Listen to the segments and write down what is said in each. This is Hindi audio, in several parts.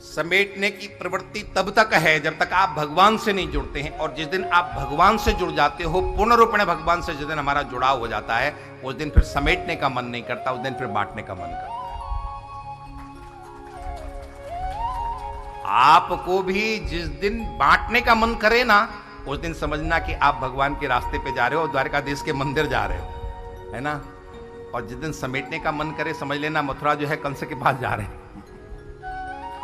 समेटने की प्रवृत्ति तब तक है जब तक आप भगवान से नहीं जुड़ते हैं, और जिस दिन आप भगवान से जुड़ जाते हो, पूर्ण रूप में भगवान से जिस दिन हमारा जुड़ाव हो जाता है, उस दिन फिर समेटने का मन नहीं करता, उस दिन फिर बांटने का मन करता है। आपको भी जिस दिन बांटने का मन करे ना, उस दिन समझना कि आप भगवान के रास्ते पे जा रहे हो, द्वारकाधीश के मंदिर जा रहे हो, है ना। और जिस दिन समेटने का मन करे, समझ लेना मथुरा जो है कंस के पास जा रहे हैं।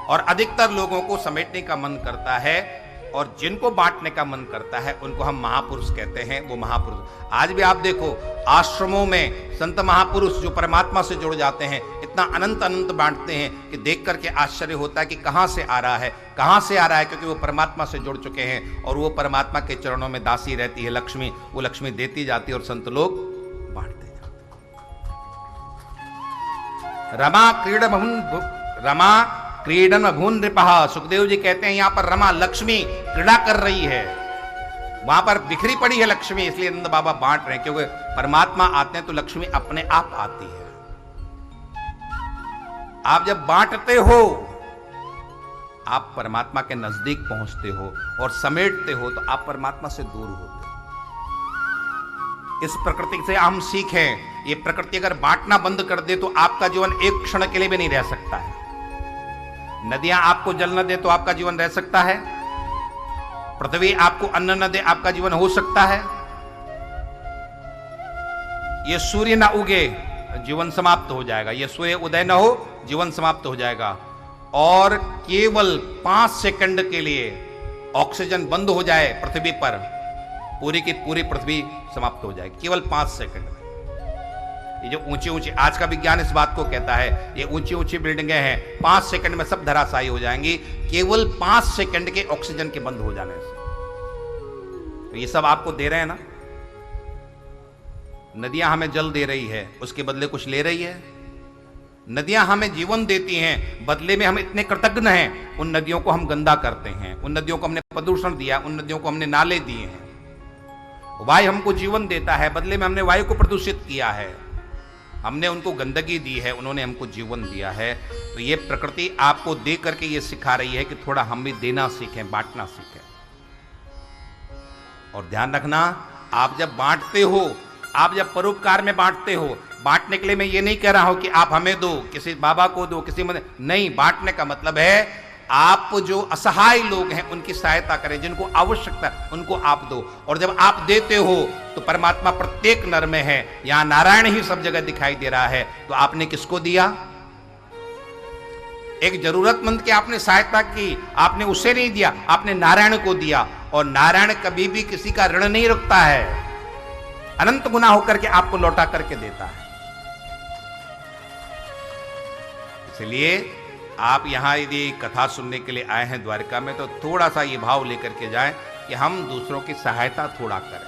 और अधिकतर लोगों को समेटने का मन करता है, और जिनको बांटने का मन करता है उनको हम महापुरुष कहते हैं। वो महापुरुष आज भी आप देखो, आश्रमों में संत महापुरुष जो परमात्मा से जुड़ जाते हैं, इतना अनंत अनंत बांटते हैं कि देख करके आश्चर्य होता है कि कहां से आ रहा है, कहां से आ रहा है, क्योंकि वो परमात्मा से जुड़ चुके हैं और वो परमात्मा के चरणों में दासी रहती है लक्ष्मी, वो लक्ष्मी देती जाती है और संत लोग बांटते जाते। रमा क्रीडन भून नृपः, सुखदेव जी कहते हैं यहां पर रमा लक्ष्मी क्रीड़ा कर रही है, वहां पर बिखरी पड़ी है लक्ष्मी, इसलिए नंद बाबा बांट रहे हैं, क्योंकि परमात्मा आते हैं तो लक्ष्मी अपने आप आती है। आप जब बांटते हो, आप परमात्मा के नजदीक पहुंचते हो, और समेटते हो तो आप परमात्मा से दूर होते हो। इस प्रकृति से हम सीखें, ये प्रकृति अगर बांटना बंद कर दे तो आपका जीवन एक क्षण के लिए भी नहीं रह सकता है। नदियां आपको जल न दे तो आपका जीवन रह सकता है? पृथ्वी आपको अन्न न दे आपका जीवन हो सकता है? ये सूर्य ना उगे, जीवन समाप्त हो जाएगा। ये सूर्य उदय न हो, जीवन समाप्त हो जाएगा। और केवल 5 सेकंड के लिए ऑक्सीजन बंद हो जाए पृथ्वी पर, पूरी की पूरी पृथ्वी समाप्त हो जाएगी, केवल 5 सेकंड में। ये जो ऊंची ऊंची, आज का विज्ञान इस बात को कहता है, ये ऊंची ऊंची बिल्डिंगें हैं, 5 सेकंड में सब धराशायी हो जाएंगी, केवल 5 सेकंड के ऑक्सीजन के बंद हो जाने से। तो ये सब आपको दे रहे हैं ना, नदियां हमें जल दे रही है, उसके बदले कुछ ले रही है? नदियां हमें जीवन देती हैं, बदले में हम इतने कृतज्ञ हैं, उन नदियों को हम गंदा करते हैं, उन नदियों को हमने प्रदूषण दिया, उन नदियों को हमने नाले दिए हैं। वायु हमको जीवन देता है, बदले में हमने वायु को प्रदूषित किया है, हमने उनको गंदगी दी है, उन्होंने हमको जीवन दिया है। तो ये प्रकृति आपको दे करके ये सिखा रही है कि थोड़ा हम भी देना सीखें, बांटना सीखें। और ध्यान रखना, आप जब बांटते हो, आप जब परोपकार में बांटते हो, बांटने के लिए मैं ये नहीं कह रहा हूं कि आप हमें दो, किसी बाबा को दो, किसी में नहीं। बांटने का मतलब है आप जो असहाय लोग हैं उनकी सहायता करें, जिनको आवश्यकता है उनको आप दो। और जब आप देते हो तो परमात्मा प्रत्येक नर में है, यहां नारायण ही सब जगह दिखाई दे रहा है। तो आपने किसको दिया? एक जरूरतमंद की आपने सहायता की, आपने उसे नहीं दिया, आपने नारायण को दिया। और नारायण कभी भी किसी का ऋण नहीं रखता है, अनंत गुना होकर के आपको लौटा करके देता है। इसलिए आप यहां यदि कथा सुनने के लिए आए हैं द्वारका में, तो थोड़ा सा ये भाव लेकर के जाएं कि हम दूसरों की सहायता थोड़ा करें।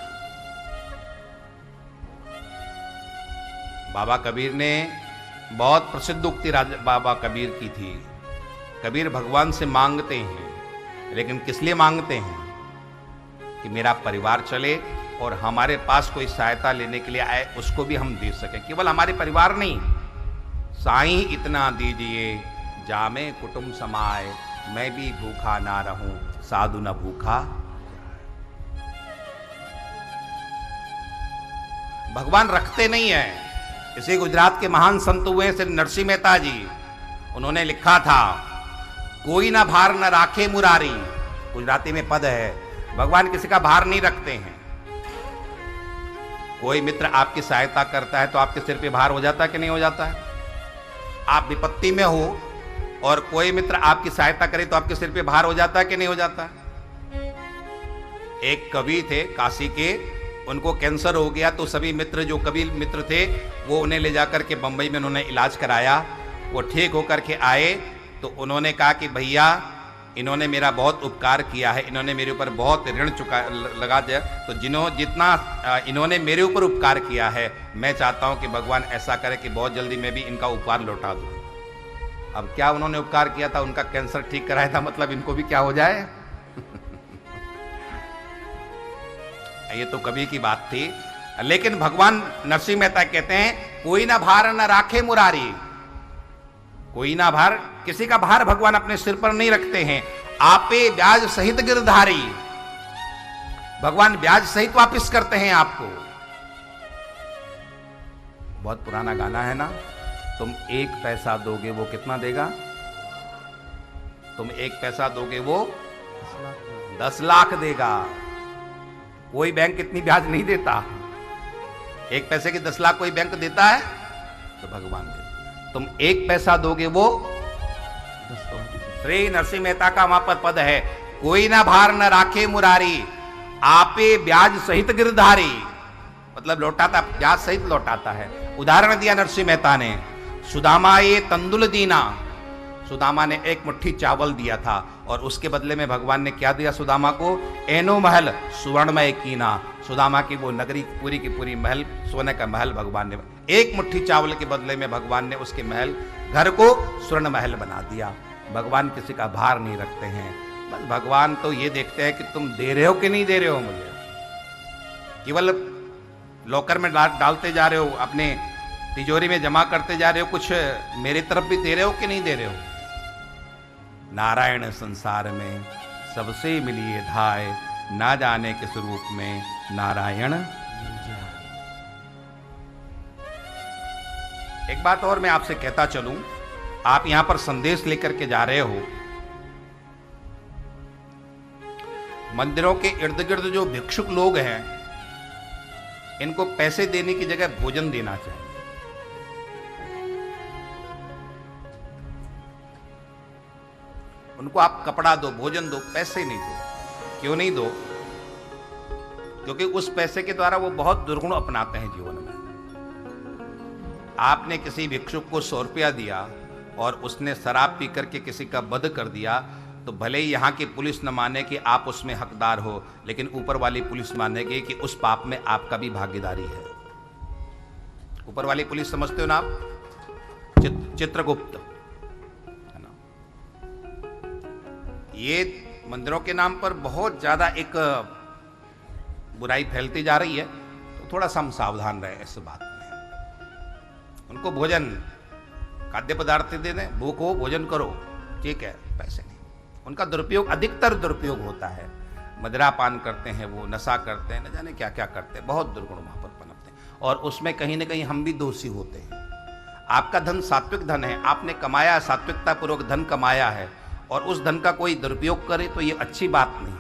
बाबा कबीर ने बहुत प्रसिद्ध उक्ति बाबा कबीर की थी। कबीर भगवान से मांगते हैं, लेकिन किस लिए मांगते हैं? कि मेरा परिवार चले और हमारे पास कोई सहायता लेने के लिए आए उसको भी हम दे सकें। केवल हमारे परिवार नहीं, साईं इतना दीजिए जामे कुटुंब समाए, मैं भी भूखा ना रहूं साधु न भूखा। भगवान रखते नहीं है। इसी गुजरात के महान संत हुए श्री नरसिंह मेहता जी, उन्होंने लिखा था, कोई ना भार न राखे मुरारी। गुजराती में पद है, भगवान किसी का भार नहीं रखते हैं। कोई मित्र आपकी सहायता करता है तो आपके सिर पे भार हो जाता है कि नहीं हो जाता है? आप विपत्ति में हो और कोई मित्र आपकी सहायता करे तो आपके सिर पे भार हो जाता है कि नहीं हो जाता है? एक कवि थे काशी के, उनको कैंसर हो गया, तो सभी मित्र, जो कवि मित्र थे, वो उन्हें ले जाकर के बंबई में उन्होंने इलाज कराया। वो ठीक होकर के आए तो उन्होंने कहा कि भैया, इन्होंने मेरा बहुत उपकार किया है, इन्होंने मेरे ऊपर बहुत ऋण लगा दिया, तो जितना इन्होंने मेरे ऊपर उपकार किया है, मैं चाहता हूं कि भगवान ऐसा करे कि बहुत जल्दी मैं भी इनका उपकार लौटा दूं। अब क्या उन्होंने उपकार किया था? उनका कैंसर ठीक कराया था, मतलब इनको भी क्या हो जाए? ये तो कवि की बात थी। लेकिन भगवान नरसिंह मेहता कहते हैं, कोई ना भार न राखे मुरारी। कोई ना भार, किसी का भार भगवान अपने सिर पर नहीं रखते हैं। आपे ब्याज सहित गिरधारी, भगवान ब्याज सहित वापस करते हैं आपको। बहुत पुराना गाना है ना, तुम 1 पैसा दोगे वो कितना देगा? तुम 1 पैसा दोगे वो 10 लाख देगा। कोई बैंक इतनी ब्याज नहीं देता। 1 पैसे के 10 लाख कोई बैंक देता है? तो भगवान देता। तुम 1 पैसा दोगे वो 10। श्री नरसिंह मेहता का वहां पर पद है, कोई ना भार न राखे मुरारी, आपे ब्याज सहित गिरधारी। मतलब लौटाता, ब्याज सहित लौटाता है। उदाहरण दिया नरसिंह मेहता ने, सुदामा ये तंदुल दीना, सुदामा ने 1 मुट्ठी चावल दिया था और उसके बदले में भगवान ने क्या दिया सुदामा को? एनो महल सुवर्णमय कीना। सुदामा की वो नगरी पूरी की पूरी महल, सोने का महल भगवान ने, 1 मुट्ठी चावल के बदले में भगवान ने उसके महल, घर को स्वर्ण महल बना दिया। भगवान किसी का भार नहीं रखते हैं। बस भगवान तो ये देखते हैं कि तुम दे रहे हो कि नहीं दे रहे हो मुझे। केवल लॉकर में डालते जा रहे हो, अपने तिजोरी में जमा करते जा रहे हो, कुछ मेरी तरफ भी दे रहे हो कि नहीं दे रहे हो? नारायण संसार में सबसे मिलिए धाय, ना जाने किस रूप में नारायण। एक बात और मैं आपसे कहता चलूं, आप यहां पर संदेश लेकर के जा रहे हो। मंदिरों के इर्द गिर्द जो भिक्षुक लोग हैं, इनको पैसे देने की जगह भोजन देना चाहिए। उनको आप कपड़ा दो, भोजन दो, पैसे नहीं दो। क्यों नहीं दो? क्योंकि उस पैसे के द्वारा वो बहुत दुर्गुण अपनाते हैं जीवन में। आपने किसी भिक्षुक को 100 रुपया दिया और उसने शराब पी करके किसी का वध कर दिया, तो भले ही यहाँ की पुलिस न माने कि आप उसमें हकदार हो, लेकिन ऊपर वाली पुलिस मानेगी कि उस पाप में आपका भी भागीदारी है। ऊपर वाली पुलिस समझते हो ना आप? चित्रगुप्त है ना। ये मंदिरों के नाम पर बहुत ज्यादा एक बुराई फैलती जा रही है, तो थोड़ा सा हम सावधान रहे इस बात में। उनको भोजन, खाद्य पदार्थ दे दें, भूख हो भोजन करो, ठीक है, पैसे नहीं। उनका दुरुपयोग, अधिकतर दुरुपयोग होता है। मदिरा पान करते हैं, वो नशा करते हैं, न जाने क्या क्या करते हैं, बहुत दुर्गुण वहां पर पनपते हैं। और उसमें कहीं ना कहीं हम भी दोषी होते हैं। आपका धन सात्विक धन है, आपने कमाया, सात्विकता पूर्वक धन कमाया है, और उस धन का कोई दुरुपयोग करे तो ये अच्छी बात नहीं।